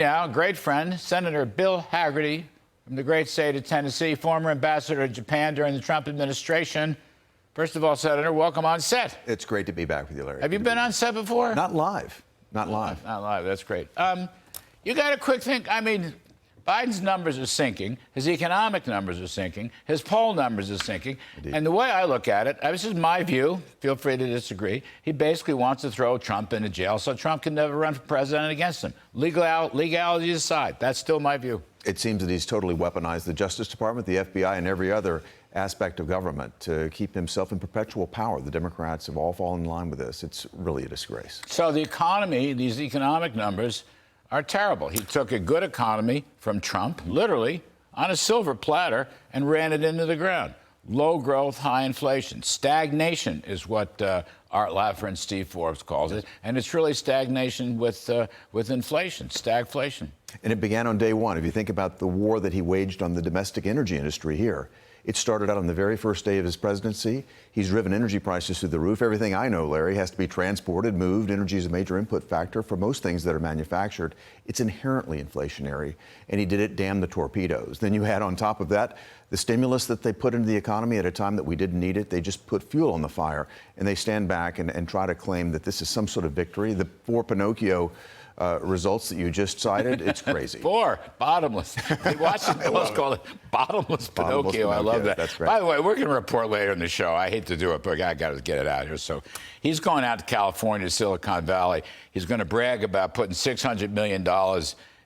Yeah, a great friend, Senator Bill Hagerty from the great state of Tennessee, former ambassador to Japan during the Trump administration. First of all, Senator, welcome on set. It's great to be back with you, Larry. Have you been on set before? Not live. Not live. Not live. That's great. You got a quick think. I mean, Biden's numbers are sinking. His economic numbers are sinking. His poll numbers are sinking. Indeed. And the way I look at it, this is my view. Feel free to disagree. He basically wants to throw Trump into jail so Trump can never run for president against him. Legality aside, that's still my view. It seems that he's totally weaponized the Justice Department, the FBI, and every other aspect of government to keep himself in perpetual power. The Democrats have all fallen in line with this. It's really a disgrace. So the economy, these economic numbers are terrible. He took a good economy from Trump, literally, on a silver platter, and ran it into the ground. Low growth, high inflation. Stagnation is what Art Laffer and Steve Forbes calls it. And it's really stagnation with inflation, stagflation. And it began on day one. If you think about the war that he waged on the domestic energy industry here, it started out on the very first day of his presidency. He's driven energy prices through the roof. Everything I know, Larry, has to be transported, moved. Energy is a major input factor for most things that are manufactured. It's inherently inflationary, and he did it damn the torpedoes. Then you had on top of that the stimulus that they put into the economy at a time that we didn't need it. They just put fuel on the fire, and they stand back and try to claim that this is some sort of victory. The poor Pinocchio results that you just cited, it's crazy. Bottomless. The Washington Post called it bottomless Pinocchio. I love that. That's great. By the way, we're going to report later in the show. I hate to do it, but I got to get it out here. So he's going out to California, Silicon Valley. He's going to brag about putting $600 million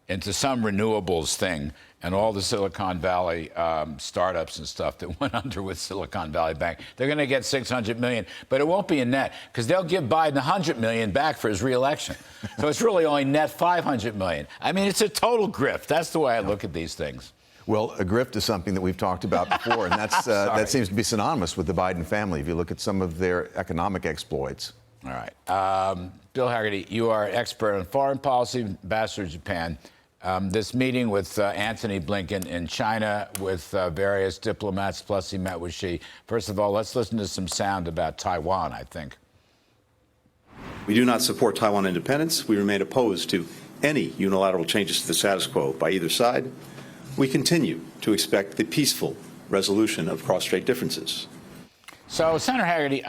into some renewables thing, and all the Silicon Valley startups and stuff that went under with Silicon Valley Bank. They're going to get $600 million, but it won't be a net because they'll give Biden $100 million back for his reelection. So it's really only net $500 million. I mean, it's a total grift. That's the way I look at these things. Well, a grift is something that we've talked about before, and that's that seems to be synonymous with the Biden family if you look at some of their economic exploits. All right. Bill Hagerty, you are an expert on foreign policy, ambassador to Japan. This meeting with Antony Blinken in China with various diplomats, plus he met with Xi. First of all, let's listen to some sound about Taiwan, I think. We do not support Taiwan independence. We remain opposed to any unilateral changes to the status quo by either side. We continue to expect the peaceful resolution of cross-strait differences. So, Senator Hagerty,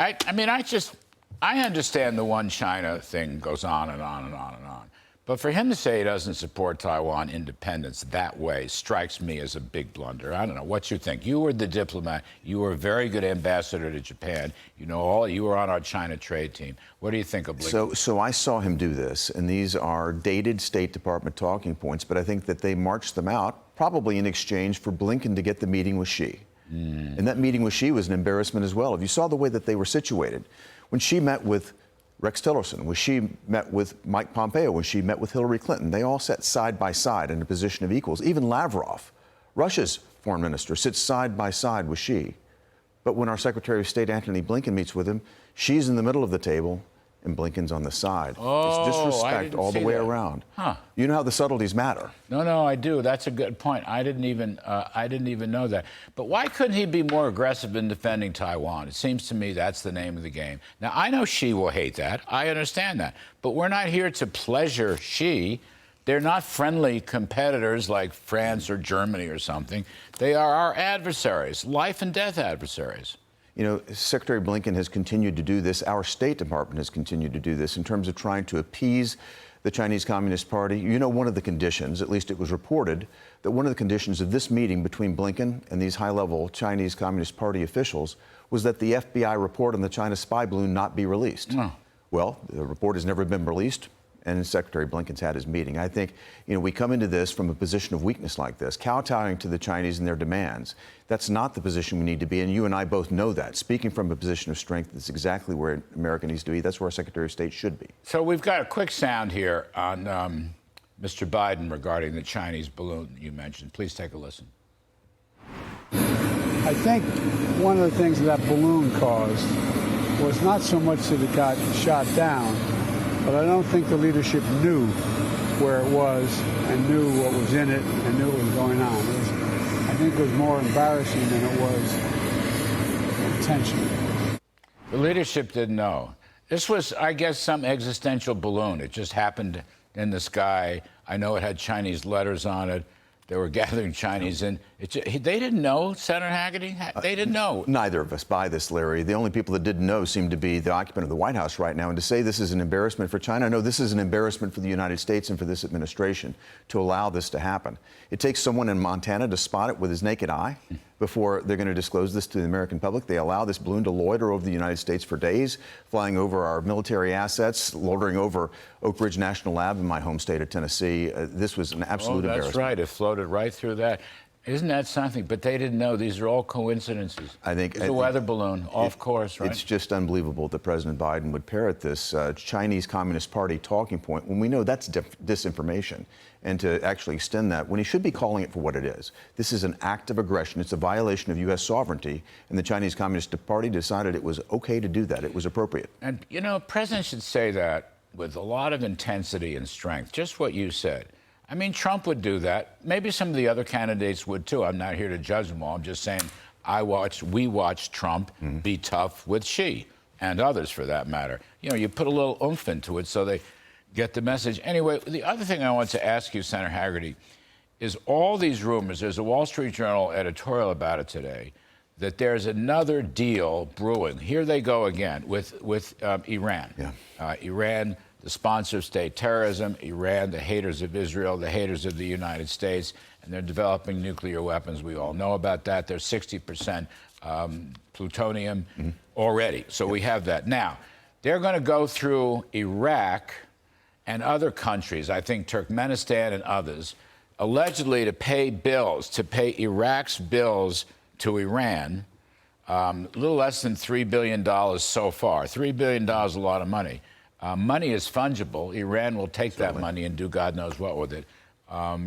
I understand the one China thing goes on and on and on and on. But for him to say he doesn't support Taiwan independence that way strikes me as a big blunder. I don't know what you think. You were the diplomat. You were a very good ambassador to Japan. You know, you were on our China trade team. What do you think of Blinken? So I saw him do this, and these are dated State Department talking points, but I think that they marched them out probably in exchange for Blinken to get the meeting with Xi. And that meeting with Xi was an embarrassment as well. If you saw the way that they were situated, when Xi met with Rex Tillerson, when she met with Mike Pompeo, when she met with Hillary Clinton, they all sat side by side in a position of equals. Even Lavrov, Russia's foreign minister, sits side by side with Xi. But when our Secretary of State, Antony Blinken, meets with him, Xi's in the middle of the table and Blinken's on the side. Oh, it's disrespect all the way around. Huh. You know how the subtleties matter. No, I do. That's a good point. I didn't even know that. But why couldn't he be more aggressive in defending Taiwan? It seems to me that's the name of the game. Now, I know Xi will hate that. I understand that. But we're not here to pleasure Xi. They're not friendly competitors like France or Germany or something. They are our adversaries, life and death adversaries. You know, Secretary Blinken has continued to do this. Our State Department has continued to do this in terms of trying to appease the Chinese Communist Party. You know, one of the conditions, at least it was reported, that one of the conditions of this meeting between Blinken and these high-level Chinese Communist Party officials was that the FBI report on the China spy balloon not be released. No. Well, the report has never been released, and Secretary Blinken's had his meeting. I think, you know, we come into this from a position of weakness like this, kowtowing to the Chinese and their demands. That's not the position we need to be, and you and I both know that. Speaking from a position of strength, that's exactly where America needs to be. That's where our Secretary of State should be. So we've got a quick sound here on Mr. Biden regarding the Chinese balloon you mentioned. Please take a listen. I think one of the things that balloon caused was not so much that it got shot down, but I don't think the leadership knew where it was and knew what was in it and knew what was going on. I think it was more embarrassing than it was intentional. The leadership didn't know. This was, I guess, some existential balloon. It just happened in the sky. I know it had Chinese letters on it. They were gathering Chinese in. They didn't know, Senator Hagerty? They didn't know. Neither of us buy this, Larry. The only people that didn't know seem to be the occupant of the White House right now. And to say this is an embarrassment for China, no, this is an embarrassment for the United States and for this administration to allow this to happen. It takes someone in Montana to spot it with his naked eye before they're going to disclose this to the American public. They allow this balloon to loiter over the United States for days, flying over our military assets, loitering over Oak Ridge National Lab in my home state of Tennessee. This was an absolute embarrassment. That's right. It floated right through that. Isn't that something? But they didn't know. These are all coincidences. It's a weather balloon, off course, right? It's just unbelievable that President Biden would parrot this Chinese Communist Party talking point when we know that's disinformation, and to actually extend that when he should be calling it for what it is. This is an act of aggression. It's a violation of U.S. sovereignty, and the Chinese Communist Party decided it was okay to do that. It was appropriate. And, you know, presidents should say that with a lot of intensity and strength, just what you said. I mean, Trump would do that. Maybe some of the other candidates would, too. I'm not here to judge them all. I'm just saying we watched Trump be tough with Xi and others, for that matter. You know, you put a little oomph into it so they get the message. Anyway, the other thing I want to ask you, Senator Hagerty, is all these rumors, there's a Wall Street Journal editorial about it today, that there's another deal brewing. Here they go again with Iran. Yeah. Iran, the sponsor of state terrorism, Iran, the haters of Israel, the haters of the United States, and they're developing nuclear weapons. We all know about that. There's 60% plutonium already. So we have that. Now, they're going to go through Iraq and other countries, I think Turkmenistan and others, allegedly to pay bills, to pay Iraq's bills to Iran, a little less than $3 billion so far. $3 billion is a lot of money. Money is fungible. Iran will take that money and do God knows what with it.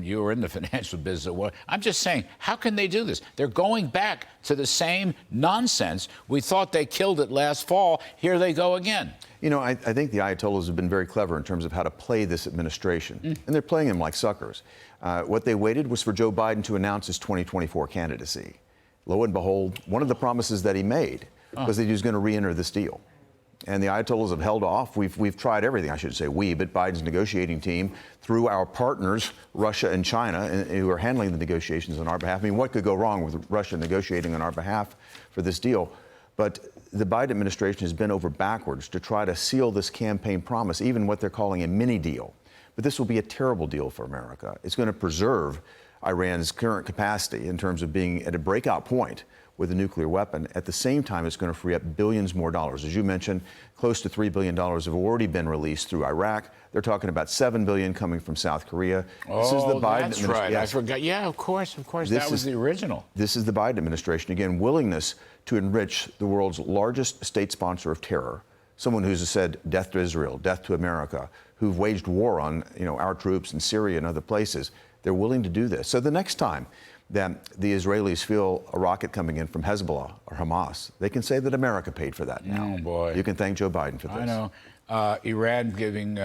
You were in the financial business. I'm just saying, how can they do this? They're going back to the same nonsense. We thought they killed it last fall. Here they go again. You know, I think the Ayatollahs have been very clever in terms of how to play this administration, and they're playing them like suckers. What they waited was for Joe Biden to announce his 2024 candidacy. Lo and behold, one of the promises that he made was that he was going to re-enter this deal. And the Ayatollahs have held off. We've tried everything, I should say we, but Biden's negotiating team, through our partners, Russia and China, who are handling the negotiations on our behalf. I mean, what could go wrong with Russia negotiating on our behalf for this deal? But the Biden administration has bent over backwards to try to seal this campaign promise, even what they're calling a mini deal. But this will be a terrible deal for America. It's going to preserve Iran's current capacity in terms of being at a breakout point with a nuclear weapon. At the same time, it's going to free up billions more dollars. As you mentioned, close to $3 billion have already been released through Iraq. They're talking about $7 billion coming from South Korea. This is the Biden administration. Right. I forgot. Yeah, of course. That was the original. This is the Biden administration. Again, willingness to enrich the world's largest state sponsor of terror, someone who's said death to Israel, death to America, who've waged war on our troops in Syria and other places. They're willing to do this. So the next time that the Israelis feel a rocket coming in from Hezbollah or Hamas, they can say that America paid for that now. Oh, boy. You can thank Joe Biden for this. I know. Iran giving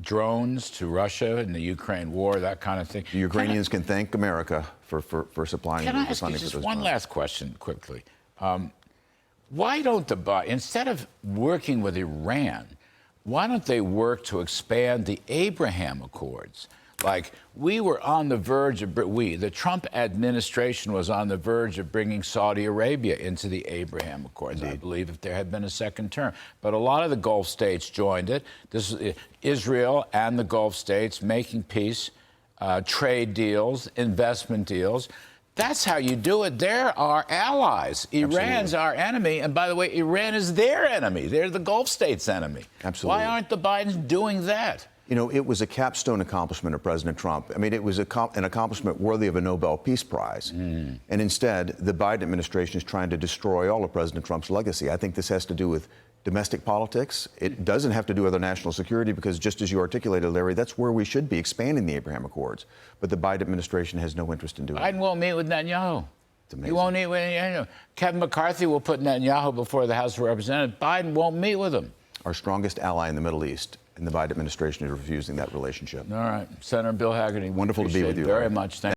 drones to Russia in the Ukraine war, that kind of thing. The Ukrainians can thank America for supplying Can the I ask funding you just for those one drones. last question quickly? Why don't instead of working with Iran, why don't they work to expand the Abraham Accords? Like, we were on the verge of, the Trump administration was on the verge of bringing Saudi Arabia into the Abraham Accords, I believe, if there had been a second term. But a lot of the Gulf states joined it. This is Israel and the Gulf states making peace, trade deals, investment deals. That's how you do it. They're our allies. Iran's our enemy. And by the way, Iran is their enemy. They're the Gulf states' enemy. Absolutely. Why aren't the Bidens doing that? You know, it was a capstone accomplishment of President Trump. I mean, it was an accomplishment worthy of a Nobel Peace Prize. And instead, the Biden administration is trying to destroy all of President Trump's legacy. I think this has to do with domestic politics. It doesn't have to do with our national security because, just as you articulated, Larry, that's where we should be, expanding the Abraham Accords. But the Biden administration has no interest in doing it. Biden won't meet with Netanyahu. It's amazing. He won't meet with Netanyahu. Kevin McCarthy will put Netanyahu before the House of Representatives. Biden won't meet with him. Our strongest ally in the Middle East, and the Biden administration is refusing that relationship. All right. Senator Bill Hagerty. Wonderful to be with you. Very much. Thank you.